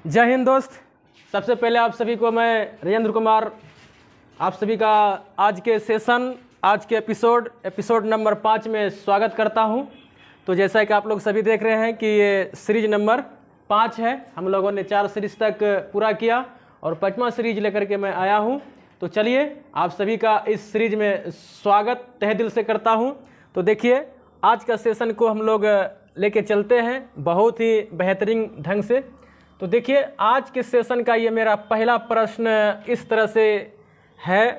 जय हिंद दोस्त। सबसे पहले आप सभी को मैं राजेंद्र कुमार आप सभी का आज के सेशन, आज के एपिसोड नंबर 5 में स्वागत करता हूं। तो जैसा कि आप लोग सभी देख रहे हैं कि ये सीरीज नंबर 5 है। हम लोगों ने 4 सीरीज तक पूरा किया और 5वां सीरीज लेकर के मैं आया हूं। तो चलिए आप सभी का इस सीरीज में स्वागत तहे दिल से करता हूं। तो देखिए आज का सेशन को हम लोग लेके चलते हैं बहुत ही बेहतरीन ढंग से। तो देखिए आज के सेशन का ये मेरा पहला प्रश्न इस तरह से है,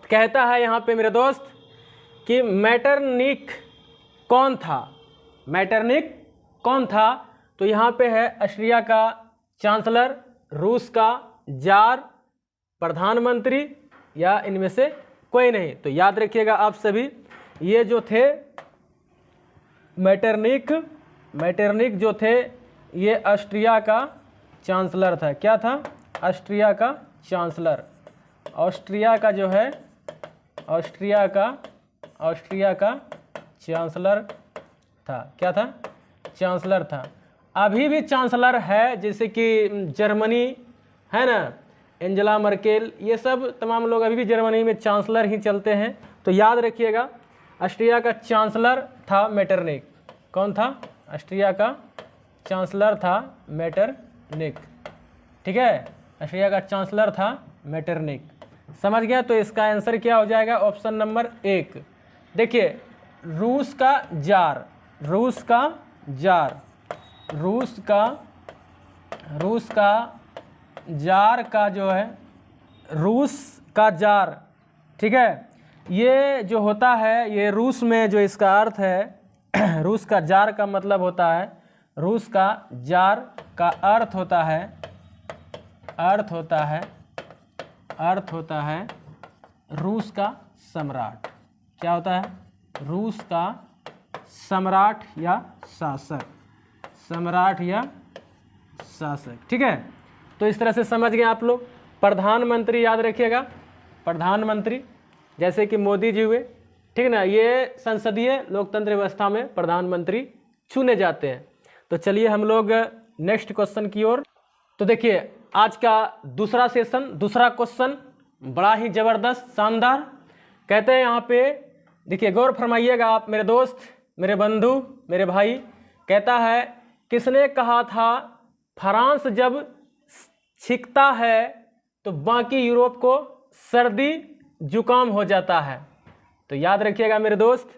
कहता है यहाँ पे मेरे दोस्त कि मैटरनिख कौन था। मैटरनिख कौन था? तो यहाँ पे है ऑस्ट्रिया का चांसलर, रूस का जार, प्रधानमंत्री या इनमें से कोई नहीं। तो याद रखिएगा आप सभी, ये जो थे मैटरनिख जो थे ये ऑस्ट्रिया का चांसलर था। क्या था? ऑस्ट्रिया का चांसलर। ऑस्ट्रिया का जो है ऑस्ट्रिया का चांसलर था। क्या था? चांसलर था। अभी भी चांसलर है, जैसे कि जर्मनी है ना, एंजेला मर्केल, ये सब तमाम लोग अभी भी जर्मनी में चांसलर ही चलते हैं। तो याद रखिएगा ऑस्ट्रिया का चांसलर था मैटरनिख। कौन था? ऑस्ट्रिया का चांसलर था मैटरनिख। ठीक है, ऑस्ट्रिया का चांसलर था मैटरनिख। समझ गया? तो इसका आंसर क्या हो जाएगा? Option number 1। देखिए रूस का जार का जो है रूस का जार, ठीक है, ये जो होता है ये रूस में जो इसका अर्थ है रूस का जार का मतलब होता है, रूस का जार का अर्थ होता है रूस का सम्राट। क्या होता है? रूस का सम्राट या शासक, ठीक है। तो इस तरह से समझ गए आप लोग। प्रधानमंत्री याद रखिएगा, प्रधानमंत्री जैसे कि मोदी जी हुए, ठीक ना, ये संसदीय लोकतंत्र व्यवस्था में प्रधानमंत्री चुने जाते हैं। तो चलिए हम लोग नेक्स्ट क्वेश्चन की ओर। तो देखिए आज का दूसरा क्वेश्चन बड़ा ही ज़बरदस्त, शानदार। कहते हैं यहाँ पे, देखिए गौर फरमाइएगा आप मेरे दोस्त, मेरे बंधु, मेरे भाई। कहता है किसने कहा था फ्रांस जब छींकता है तो बाकी यूरोप को सर्दी जुकाम हो जाता है। तो याद रखिएगा मेरे दोस्त,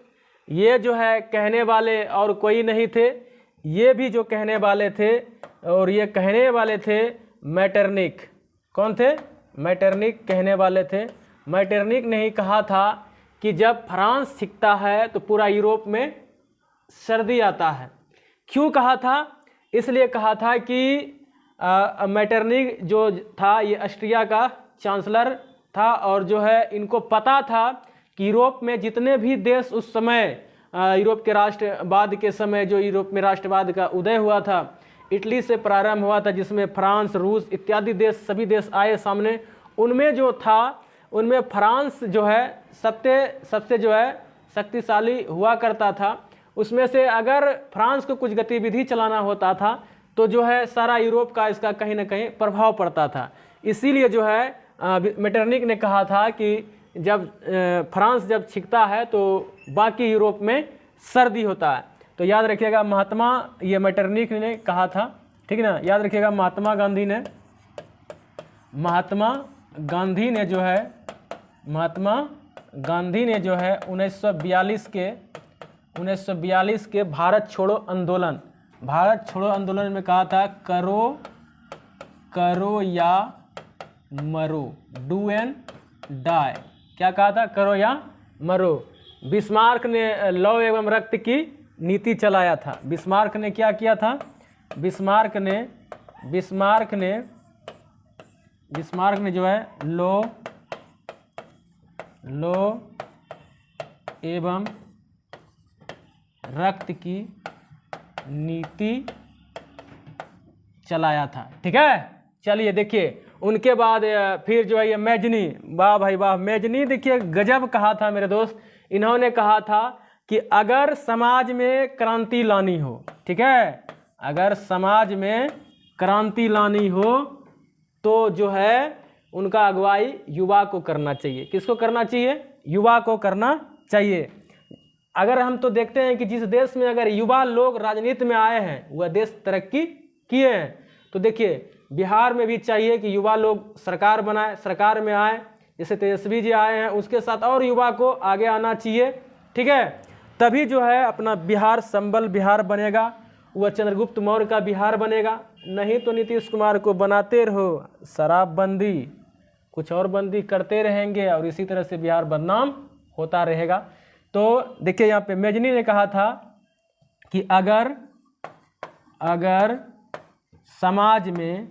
ये जो है कहने वाले और कोई नहीं थे, ये भी जो कहने वाले थे और ये कहने वाले थे मैटरनिख। कौन थे? मैटरनिख कहने वाले थे। मैटरनिख ने ही कहा था कि जब फ्रांस छींकता है तो पूरा यूरोप में सर्दी आता है। क्यों कहा था? इसलिए कहा था कि मैटरनिख जो था ये ऑस्ट्रिया का चांसलर था और जो है इनको पता था कि यूरोप में जितने भी देश उस समय यूरोप के राष्ट्रवाद के समय जो यूरोप में राष्ट्रवाद का उदय हुआ था, इटली से प्रारंभ हुआ था, जिसमें फ्रांस, रूस इत्यादि देश, सभी देश आए सामने। उनमें जो था, उनमें फ्रांस जो है सबसे जो है शक्तिशाली हुआ करता था। उसमें से अगर फ्रांस को कुछ गतिविधि चलाना होता था तो जो है सारा यूरोप का इसका कहीं ना कहीं प्रभाव पड़ता था। इसीलिए जो है मैटरनिख ने कहा था कि जब फ्रांस जब छींकता है तो बाकी यूरोप में सर्दी होता है। तो याद रखिएगा ये मैटरनिख ने कहा था, ठीक है ना। याद रखिएगा महात्मा गांधी ने जो है 1942 के भारत छोड़ो आंदोलन में कहा था करो या मरो, डू एंड डाई। क्या कहा था? करो या मरो। बिस्मार्क ने लौ एवं रक्त की नीति चलाया था। बिस्मार्क ने क्या किया था? बिस्मार्क ने जो है लौ एवं रक्त की नीति चलाया था, ठीक है। चलिए देखिए उनके बाद फिर जो है ये मैजनी, वाह भाई वाह, मैजनी देखिए गजब कहा था मेरे दोस्त। इन्होंने कहा था कि अगर समाज में क्रांति लानी हो, ठीक है, अगर समाज में क्रांति लानी हो तो जो है उनका अगुवाई युवा को करना चाहिए। किसको करना चाहिए? युवा को करना चाहिए। अगर हम तो देखते हैं कि जिस देश में अगर युवा लोग राजनीति में आए हैं वह देश तरक्की किए हैं। तो देखिए बिहार में भी चाहिए कि युवा लोग सरकार बनाए, सरकार में आए, जैसे तेजस्वी जी आए हैं, उसके साथ और युवा को आगे आना चाहिए। ठीक है, तभी जो है अपना बिहार संबल बिहार बनेगा, वह चंद्रगुप्त मौर्य का बिहार बनेगा। नहीं तो नीतीश कुमार को बनाते रहो शराबबंदी, कुछ और बंदी करते रहेंगे और इसी तरह से बिहार बदनाम होता रहेगा। तो देखिए यहाँ पे मेजनी ने कहा था कि अगर समाज में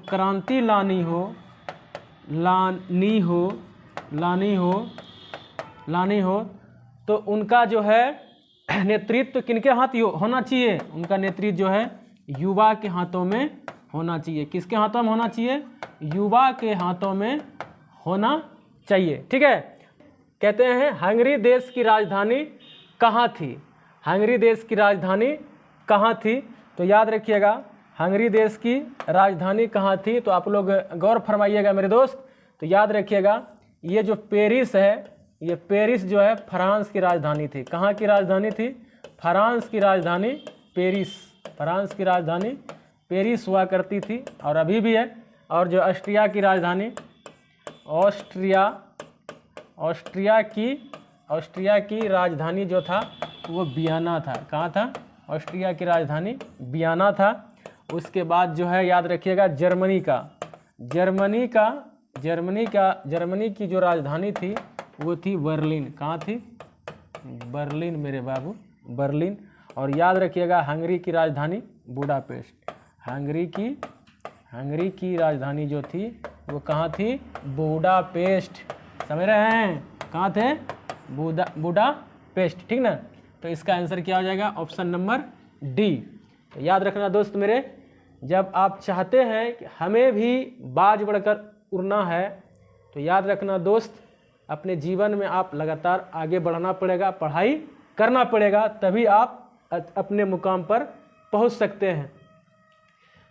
क्रांति लानी हो तो उनका जो है नेतृत्व किनके हाथ होना चाहिए? उनका नेतृत्व जो है युवा के हाथों में होना चाहिए। किसके हाथों में होना चाहिए? युवा के हाथों में होना चाहिए। ठीक है, कहते हैं हंगरी देश की राजधानी कहाँ थी? हंगरी देश की राजधानी कहाँ थी? तो याद रखिएगा हंगरी देश की राजधानी कहाँ थी। तो आप लोग गौर फरमाइएगा मेरे दोस्त। तो याद रखिएगा ये जो पेरिस है, ये पेरिस जो है फ्रांस की राजधानी थी। कहाँ की राजधानी थी? फ्रांस की राजधानी पेरिस। फ्रांस की राजधानी पेरिस हुआ करती थी और अभी भी है। और जो ऑस्ट्रिया की राजधानी ऑस्ट्रिया की राजधानी जो था वो वियना था। कहाँ था? ऑस्ट्रिया की राजधानी वियना था। उसके बाद जो है याद रखिएगा जर्मनी की जो राजधानी थी वो थी बर्लिन। कहाँ थी? बर्लिन मेरे बाबू, बर्लिन। और याद रखिएगा हंगरी की राजधानी बुडापेस्ट। हंगरी की राजधानी जो थी वो कहाँ थी? बुडापेस्ट। समझ रहे हैं? कहाँ थे? बुडापेस्ट। ठीक ना? तो इसका आंसर क्या हो जाएगा? Option number D. तो याद रखना दोस्त मेरे, जब आप चाहते हैं कि हमें भी बाज बढ़कर उड़ना है तो याद रखना दोस्त, अपने जीवन में आप लगातार आगे बढ़ना पड़ेगा, पढ़ाई करना पड़ेगा, तभी आप अपने मुकाम पर पहुंच सकते हैं।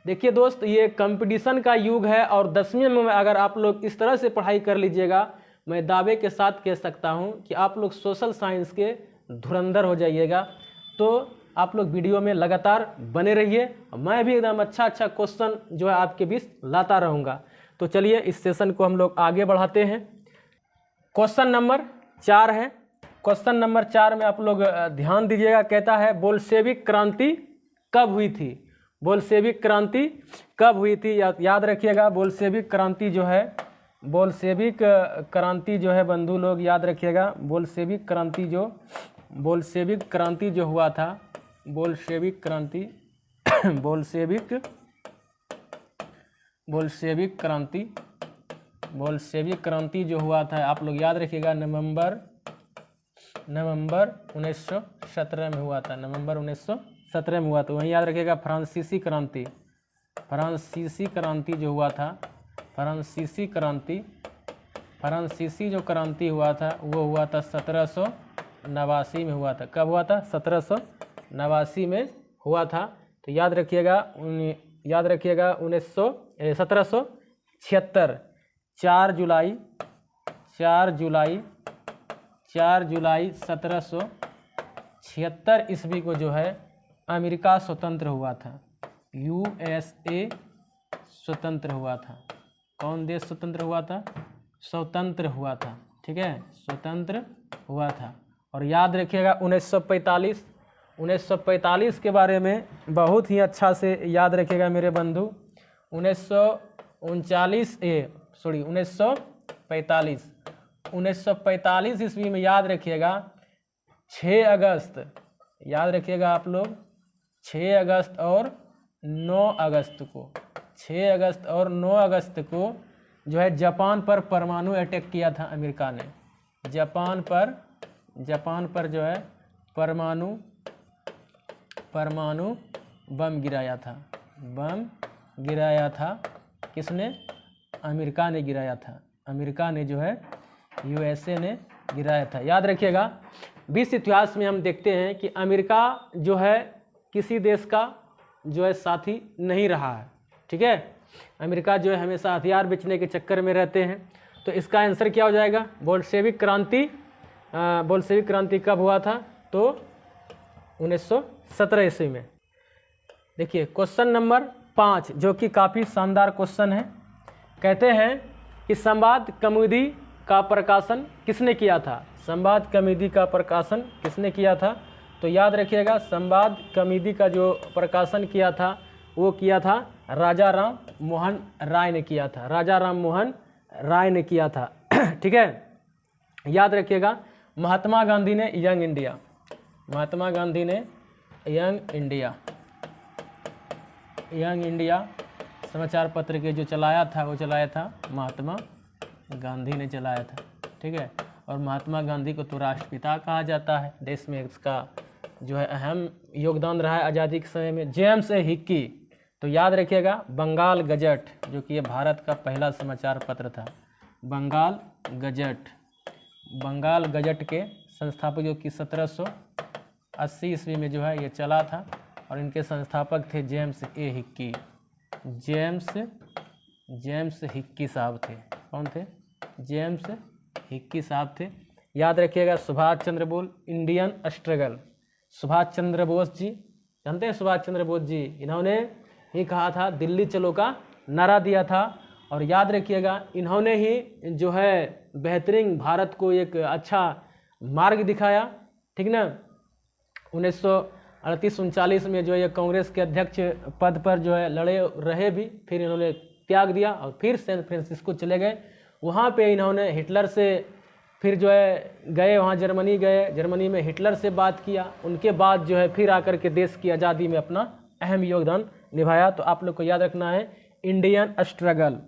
देखिए दोस्त, ये कंपटीशन का युग है और 10वीं में अगर आप लोग इस तरह से पढ़ाई कर लीजिएगा, मैं दावे के साथ कह सकता हूं कि आप लोग सोशल साइंस के धुरंधर हो जाइएगा। तो आप लोग वीडियो में लगातार बने रहिए, मैं भी एकदम अच्छा क्वेश्चन जो है आपके बीच लाता रहूँगा। तो चलिए इस सेशन को हम लोग आगे बढ़ाते हैं। क्वेश्चन नंबर 4 है। क्वेश्चन नंबर 4 में आप लोग ध्यान दीजिएगा। कहता है बोल्शेविक क्रांति कब हुई थी? बोल्शेविक क्रांति कब हुई थी? याद रखिएगा बोल्शेविक क्रांति जो है बंधु लोग याद रखिएगा, बोल्शेविक क्रांति जो हुआ था, बोल्शेविक क्रांति जो हुआ था, आप लोग याद रखिएगा नवंबर 1917 में हुआ था। नवंबर 1917 में हुआ था। वहीं याद रखिएगा फ्रांसीसी क्रांति जो हुआ था, फ्रांसीसी जो क्रांति हुआ था वो हुआ था 1789 में हुआ था। कब हुआ था? 1789 में हुआ था। तो याद रखिएगा 1776 4 जुलाई 1776 ईस्वी को जो है अमेरिका स्वतंत्र हुआ था। USA स्वतंत्र हुआ था। कौन देश स्वतंत्र हुआ था? स्वतंत्र हुआ था। ठीक है, स्वतंत्र हुआ था। और याद रखिएगा 1945 के बारे में बहुत ही अच्छा से याद रखिएगा मेरे बंधु। 1945 ईस्वी में याद रखिएगा 6 अगस्त, याद रखिएगा आप लोग 6 अगस्त और 9 अगस्त को, 6 अगस्त और 9 अगस्त को जो है जापान पर परमाणु अटैक किया था अमेरिका ने। जापान पर जो है परमाणु बम गिराया था। किसने? अमेरिका ने गिराया था। अमेरिका ने जो है USA ने गिराया था। याद रखिएगा विश्व इतिहास में हम देखते हैं कि अमेरिका जो है किसी देश का जो है साथी नहीं रहा है, ठीक है। अमेरिका जो है हमेशा हथियार बेचने के चक्कर में रहते हैं। तो इसका आंसर क्या हो जाएगा? बोल्शेविक क्रांति कब हुआ था? तो 1917 ईस्वी में। देखिए क्वेश्चन नंबर 5 जो कि काफ़ी शानदार क्वेश्चन है। कहते हैं कि संवाद कौमुदी का प्रकाशन किसने किया था? संवाद कौमुदी का प्रकाशन किसने किया था? तो याद रखिएगा, संवाद कौमुदी का जो प्रकाशन किया था वो किया था राजा राम मोहन राय ने किया था। राजा राम मोहन राय ने किया था ठीक है। याद रखिएगा, महात्मा गांधी ने यंग इंडिया, महात्मा गांधी ने यंग इंडिया समाचार पत्र के जो चलाया था वो चलाया था महात्मा गांधी ने चलाया था, ठीक है। और महात्मा गांधी को तो राष्ट्रपिता कहा जाता है, देश में इसका जो है अहम योगदान रहा है आज़ादी के समय में। जेम्स ए हिक्की, तो याद रखिएगा बंगाल गजट जो कि ये भारत का पहला समाचार पत्र था। बंगाल गजट के संस्थापक जो कि 1780 ईस्वी में जो है ये चला था और इनके संस्थापक थे जेम्स ए हिक्की। जेम्स हिक्की साहब थे। कौन थे? जेम्स हिक्की साहब थे। याद रखिएगा सुभाष चंद्र बोस, इंडियन स्ट्रगल। सुभाष चंद्र बोस जी, जानते हैं सुभाष चंद्र बोस जी, इन्होंने ही कहा था दिल्ली चलो का नारा दिया था। और याद रखिएगा इन्होंने ही जो है बेहतरीन भारत को एक अच्छा मार्ग दिखाया, ठीक ना। 1938-39 में जो है कांग्रेस के अध्यक्ष पद पर जो है लड़े रहे भी, फिर इन्होंने त्याग दिया और फिर सैन फ्रांसिस्को चले गए। वहाँ पे इन्होंने हिटलर से फिर जो है गए, वहाँ जर्मनी गए, जर्मनी में हिटलर से बात किया। उनके बाद जो है फिर आकर के देश की आज़ादी में अपना अहम योगदान निभाया। तो आप लोग को याद रखना है इंडियन स्ट्रगल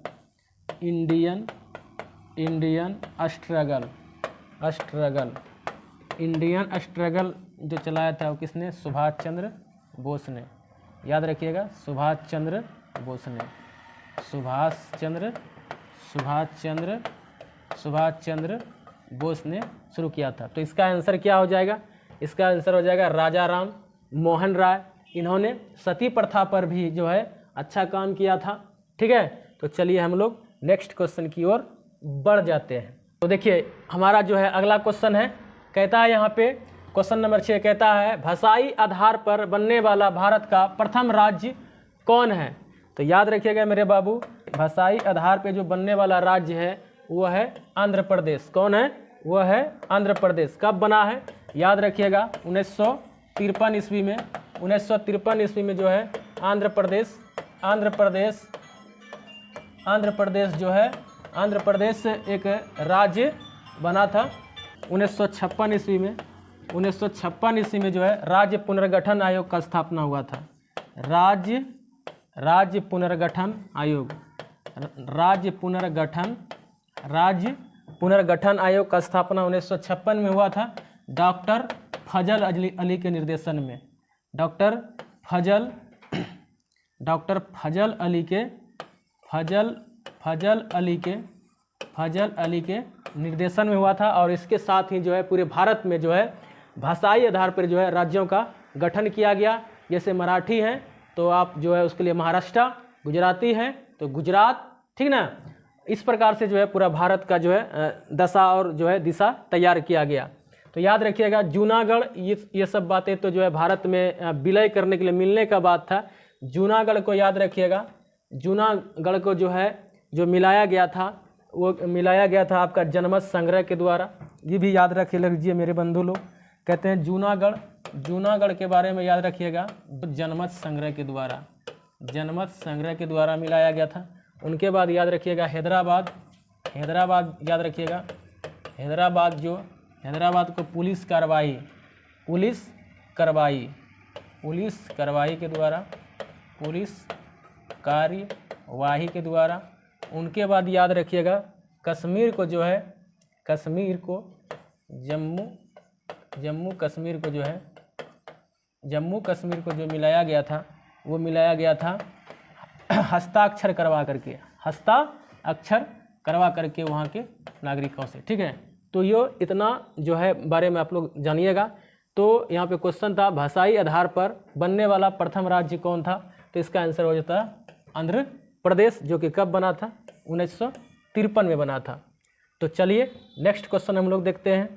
जो चलाया था वो किसने? सुभाष चंद्र बोस ने। याद रखिएगा सुभाष चंद्र बोस ने शुरू किया था। तो इसका आंसर क्या हो जाएगा? इसका आंसर हो जाएगा राजा राम मोहन राय। इन्होंने सती प्रथा पर भी जो है अच्छा काम किया था, ठीक है। तो चलिए हम लोग नेक्स्ट क्वेश्चन की ओर बढ़ जाते हैं। तो देखिए हमारा जो है अगला क्वेश्चन है, कहता है यहाँ पे क्वेश्चन नंबर 6 कहता है भाषाई आधार पर बनने वाला भारत का प्रथम राज्य कौन है? तो याद रखिएगा मेरे बाबू, भाषाई आधार पे जो बनने वाला राज्य है वो है आंध्र प्रदेश। कौन है? वो है आंध्र प्रदेश। कब बना है? याद रखिएगा 1953 ईस्वी में। 1953 ईस्वी में जो है आंध्र प्रदेश एक राज्य बना था। 1956 ईस्वी में 1956 ईस्वी में जो है राज्य पुनर्गठन आयोग का स्थापना हुआ था। राज्य पुनर्गठन आयोग का स्थापना 1956 में हुआ था डॉक्टर फजल अली के निर्देशन में। डॉक्टर फजल अली के निर्देशन में हुआ था। और इसके साथ ही जो है पूरे भारत में जो है भाषाई आधार पर जो है राज्यों का गठन किया गया। जैसे मराठी हैं तो आप जो है उसके लिए महाराष्ट्र, गुजराती हैं तो गुजरात, ठीक ना। इस प्रकार से जो है पूरा भारत का जो है दशा और जो है दिशा तैयार किया गया। तो याद रखिएगा जूनागढ़, ये सब बातें तो जो है भारत में विलय करने के लिए मिलने का बात था। जूनागढ़ को याद रखिएगा, जूनागढ़ को जो है जो मिलाया गया था वो मिलाया गया था आपका जनमत संग्रह के द्वारा। ये भी याद रख लीजिए मेरे बंधु लोग। कहते हैं जूनागढ़ के बारे में याद रखिएगा, जनमत संग्रह के द्वारा मिलाया गया था। उनके बाद याद रखिएगा हैदराबाद याद रखिएगा। हैदराबाद को पुलिस कार्यवाही के द्वारा। उनके बाद याद रखिएगा कश्मीर को जो मिलाया गया था वो मिलाया गया था हस्ताक्षर करवा करके वहाँ के नागरिकों से, ठीक है। तो ये इतना जो है बारे में आप लोग जानिएगा। तो यहाँ पे क्वेश्चन था भाषाई आधार पर बनने वाला प्रथम राज्य कौन था, तो इसका आंसर हो जाता है आंध्र प्रदेश, जो कि कब बना था, 1953 में बना था। तो चलिए नेक्स्ट क्वेश्चन हम लोग देखते हैं,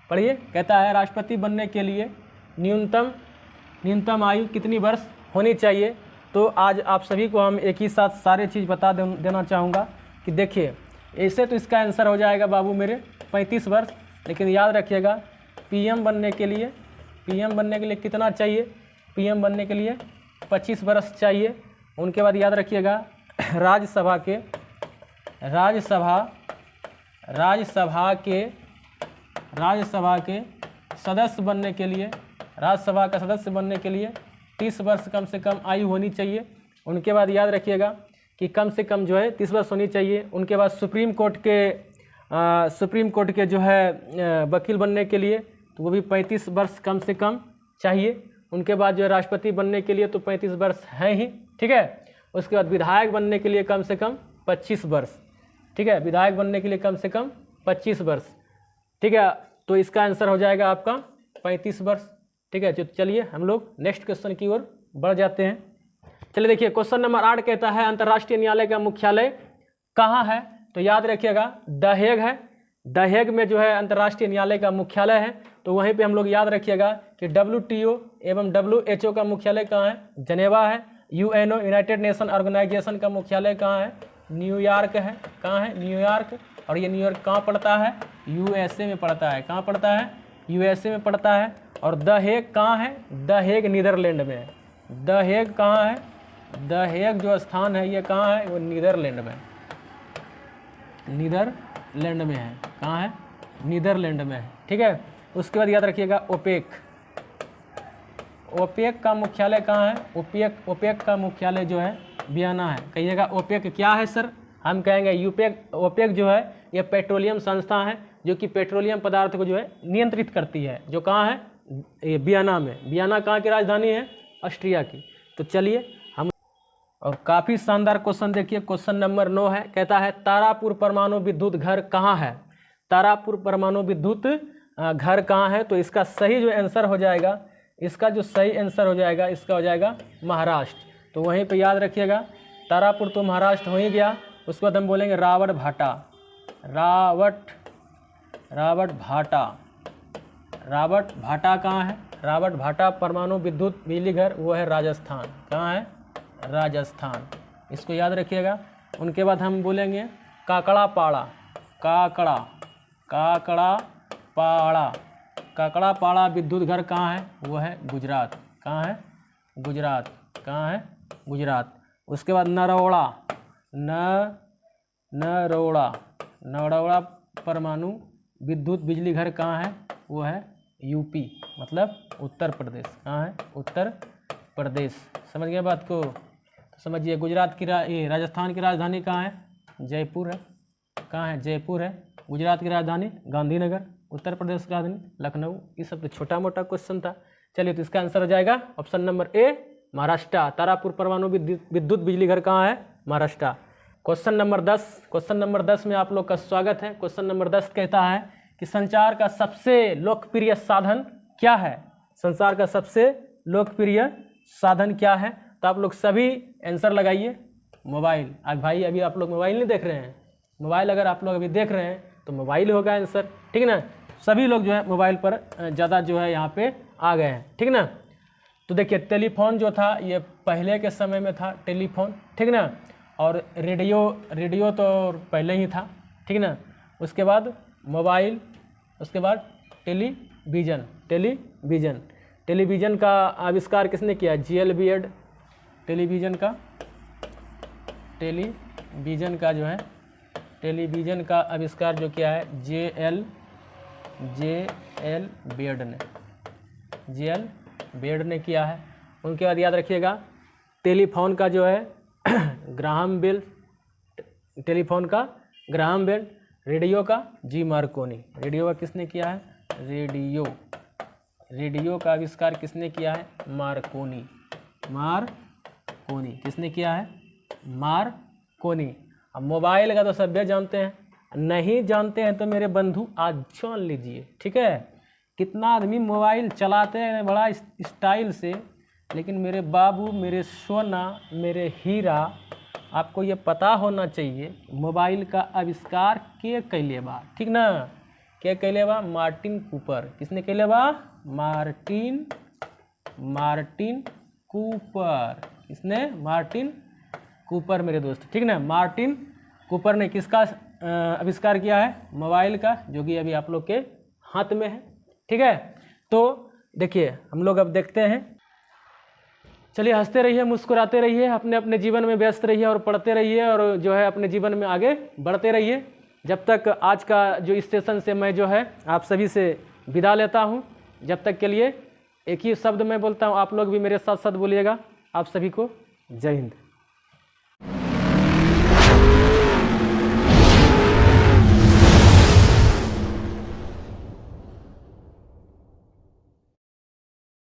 पढ़िए। कहता है राष्ट्रपति बनने के लिए न्यूनतम आयु कितनी वर्ष होनी चाहिए। तो आज आप सभी को हम एक ही साथ सारे चीज़ बता देना चाहूँगा कि देखिए, ऐसे तो इसका आंसर हो जाएगा बाबू मेरे 35 वर्ष, लेकिन याद रखिएगा पीएम बनने के लिए कितना चाहिए, पीएम बनने के लिए 25 वर्ष चाहिए। उनके बाद याद रखिएगा राज्यसभा के सदस्य बनने के लिए, राज्यसभा का सदस्य बनने के लिए 30 वर्ष कम से कम आयु होनी चाहिए। उनके बाद याद रखिएगा कि कम से कम जो है 30 वर्ष होनी चाहिए। उनके बाद सुप्रीम कोर्ट के जो है वकील बनने के लिए तो वो भी 35 वर्ष कम से कम चाहिए। उनके बाद जो है राष्ट्रपति बनने के लिए तो 35 वर्ष हैं ही, ठीक है। उसके बाद विधायक बनने के लिए कम से कम 25 वर्ष, ठीक है, विधायक बनने के लिए कम से कम 25 वर्ष, ठीक है। तो इसका आंसर हो जाएगा आपका 35 वर्ष, ठीक है। तो चलिए हम लोग नेक्स्ट क्वेश्चन की ओर बढ़ जाते हैं। चलिए देखिए क्वेश्चन नंबर 8 कहता है अंतर्राष्ट्रीय न्यायालय का मुख्यालय कहाँ है। तो याद रखिएगा द हेग है, द हेग में जो है अंतर्राष्ट्रीय न्यायालय का मुख्यालय है। तो वहीं पे हम लोग याद रखिएगा कि WTO एवं WHO का मुख्यालय कहाँ है, जनेवा है। UNO यूनाइटेड नेशन ऑर्गेनाइजेशन का मुख्यालय कहाँ है, न्यूयॉर्क है। कहाँ है, न्यूयॉर्क। और ये न्यूयॉर्क कहाँ पड़ता है, USA में पड़ता है। कहाँ पड़ता है, USA में पड़ता है। और द हेग कहाँ है, द हेग नीदरलैंड में है। द हेग कहाँ है, द हेग जो स्थान है ये कहाँ है, वो नीदरलैंड में है, नीदरलैंड में है। कहाँ है, नीदरलैंड में है, ठीक है। उसके बाद याद रखिएगा ओपेक का मुख्यालय कहाँ है, ओपेक का मुख्यालय जो है वियना है। कहिएगा ओपेक क्या है सर, हम कहेंगे ओपेक जो है ये पेट्रोलियम संस्था है जो कि पेट्रोलियम पदार्थ को जो है नियंत्रित करती है, जो कहाँ है, ये वियना में। वियना कहाँ की राजधानी है, ऑस्ट्रिया की। तो चलिए हम, और काफ़ी शानदार क्वेश्चन देखिए, क्वेश्चन नंबर 9 है। कहता है तारापुर परमाणु विद्युत घर कहाँ है। तारापुर परमाणु विद्युत घर कहाँ है। तो इसका सही जो आंसर हो जाएगा, इसका जो सही आंसर हो जाएगा, इसका हो जाएगा महाराष्ट्र। तो वहीं पे याद रखिएगा तारापुर तो महाराष्ट्र हो ही गया। उसके बाद हम बोलेंगे रावट भाटा कहाँ है, रावट भाटा परमाणु विद्युत बिजली घर वो है राजस्थान। कहाँ है, राजस्थान, इसको याद रखिएगा। उनके बाद हम बोलेंगे काकड़ा पाड़ा विद्युत घर कहाँ है, वो है गुजरात। कहाँ है, गुजरात। कहाँ है, गुजरात। उसके बाद नरोड़ा परमाणु विद्युत बिजली घर कहाँ है, वो है यूपी, मतलब उत्तर प्रदेश। कहाँ है, उत्तर प्रदेश। समझ गए बात को, तो समझिए गुजरात की राजस्थान की राजधानी कहाँ है, जयपुर है। कहाँ है, जयपुर है। गुजरात की राजधानी गांधीनगर, उत्तर प्रदेश की राजधानी लखनऊ। ये सब तो छोटा मोटा क्वेश्चन था। चलिए तो इसका आंसर हो जाएगा option number A, Maharashtra. Tarapur परमाणु विद्युत बिजली घर कहाँ है, महाराष्ट्र। क्वेश्चन नंबर 10 में आप लोग का स्वागत है। क्वेश्चन नंबर 10 कहता है कि संचार का सबसे लोकप्रिय साधन क्या है। संचार का सबसे लोकप्रिय साधन क्या है। तो आप लोग सभी आंसर लगाइए। मोबाइल। अब भाई अभी आप लोग मोबाइल नहीं देख रहे हैं, मोबाइल अगर आप लोग अभी देख रहे हैं तो मोबाइल होगा आंसर, ठीक ना। सभी लोग जो है मोबाइल पर ज़्यादा जो है यहाँ पे आ गए हैं, ठीक ना। तो देखिए टेलीफोन जो था ये पहले के समय में था टेलीफोन, ठीक ना। और रेडियो तो पहले ही था, ठीक ना। उसके बाद मोबाइल, उसके बाद टेलीविज़न का आविष्कार किसने किया, GL बियर्ड। टेलीविज़न का आविष्कार जो किया है JL बियर्ड ने किया है। उनके बाद याद रखिएगा टेलीफोन का जो है ग्राहम बेल, रेडियो का G मार्कोनी। रेडियो का किसने किया है, रेडियो का आविष्कार किसने किया है, मार्कोनी। किसने किया है, मार्कोनी। अब मोबाइल का तो सभ्य जानते हैं, नहीं जानते हैं तो मेरे बंधु आज जान लीजिए, ठीक है। कितना आदमी मोबाइल चलाते हैं बड़ा स्टाइल से, लेकिन मेरे बाबू, मेरे सोना, मेरे हीरा, आपको ये पता होना चाहिए मोबाइल का आविष्कार के कैले बा, ठीक ना। के कैले बा? Martin Cooper. किसने कैले बा? Martin Cooper. किसने? मार्टिन कूपर मेरे दोस्त, ठीक ना। मार्टिन कूपर ने किसका आविष्कार किया है? मोबाइल का, जो कि अभी आप लोग के हाथ में है, ठीक है। तो देखिए हम लोग अब देखते हैं, चलिए हंसते रहिए, मुस्कुराते रहिए, अपने अपने जीवन में व्यस्त रहिए और पढ़ते रहिए और जो है अपने जीवन में आगे बढ़ते रहिए। जब तक आज का जो इस सेशन से मैं जो है आप सभी से विदा लेता हूँ, जब तक के लिए एक ही शब्द मैं बोलता हूँ, आप लोग भी मेरे साथ साथ बोलिएगा। आप सभी को जय हिंद।